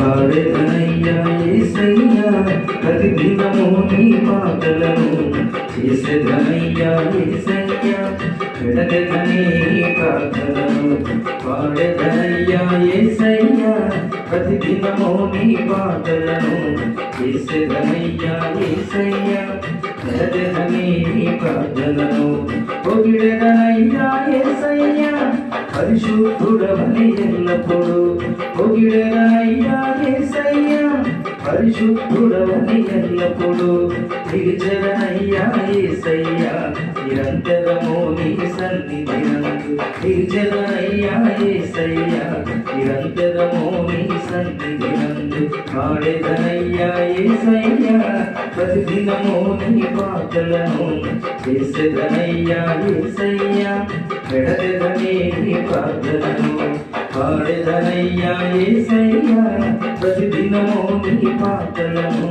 పాడెదనయ్యా యేసయ్యా ప్రతిదినము నీ మాటలను చేసెదనయ్యా యేసయ్యా విడదెదని ప్రార్థనను పాడెదనయ్యా యేసయ్యా ప్రతిదినము నీ పాటలను చేసెదనయ్యా యేసయ్యా విడదెదని ప్రార్థనను పొగిడెదనయ్యా యేసయ్యా పరిశుద్ధుడవని ఎల్లప్పుడు పొగిడెదనయ్యా యేసయ్యా పరిశుద్ధుడవని ఎల్లప్పుడు నిలిచెదనయ్యా యేసయ్యా నిరంతరము నీ సన్నిధినందు నిలిచెదనయ్యా యేసయ్యా నిరంతరము నీ సన్నిధినందు పాడెదనయ్యా యేసయ్యా ప్రతిదినము నీ పాటలను చేసెదనయ్యా యేసయ్యా విడదెదని నీ ప్రార్థనను పాడెదనయ్యా యేసయ్యా ప్రతిదినము నీ పాటలను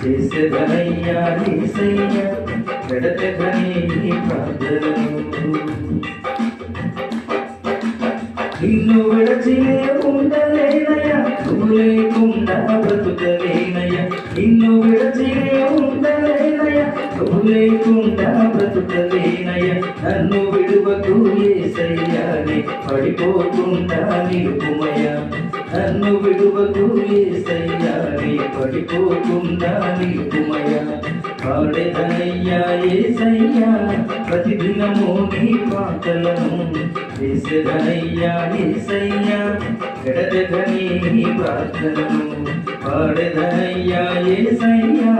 చేసెదనయ్యా యేసయ్యా విడదెదని నీ ప్రార్థనను నిన్ను విడచినే ఉండలేనయ్యా నువ్వు లేకుండా బ్రతుకలేనయ్యా నిన్ను విడచినే ఉండలేనయ్యా నువ్వు లేకుండా బ్రతుకలేనయ్యా నన్ను విడువకు యేసయ్యా నీ పడిపోకుండా నిలుపుమయ్యా నన్ను విడువకు యేసయ్యా నీ పడిపోకుండా నిలుపుమయ్యా పాడెదనయ్యా యేసయ్యా ప్రతిదినము నీ పాటలను చేసెదనయ్యా యేసయ్యా విడదెదని నీ ప్రార్థనను పాడెదనయ్యా యేసయ్యా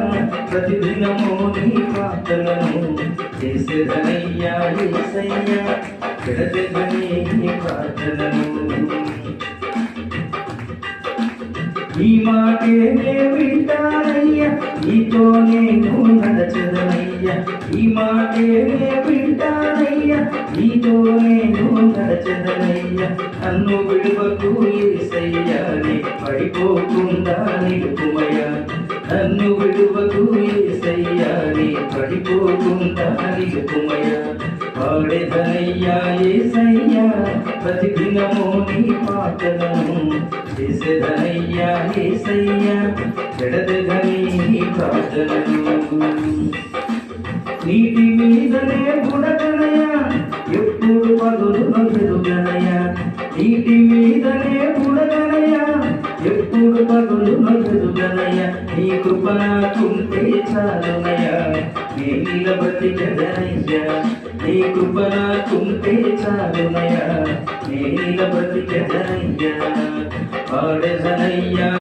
ప్రతిదినము నీ పాటలను చేసెదనయ్యా యేసయ్యా విడదెదని నీ ప్రార్థనను ఈ మాటే నే వింటానయ్యా నీతో నేను నడచెదనయ్యా ఈ మాటే నే వింటానయ్యా నీతో నేను నడచెదనయ్యా నన్ను విడువకు యేసయ్యా నీ పడిపోకుండా నిలుపుమయ్యా నన్ను విడువకు యేసయ్యా నీ పడిపోకుండా నిలుపుమయ్యా పాడెదనయ్యా యేసయ్యా ప్రతిదినము నీ పాటలను చేసెదనయ్యా యేసయ్యా విడదెదని నీ ప్రార్థనను నీటి మీదనే బుడగనయ్యా ఎప్పుడు పగులును ఎరుగనయ్యా నీటి మీదనే బుడగనయ్యా ఎప్పుడు పగులును ఎరుగనయ్యా నీ కృప నాకుంటే చాలునయ్యా నే నిలబతికెదనయ్యా నీ కృప నాకుంటే చాలునయ్యా నే నిలబతికెదనయ్యా పాడెదనయ్యా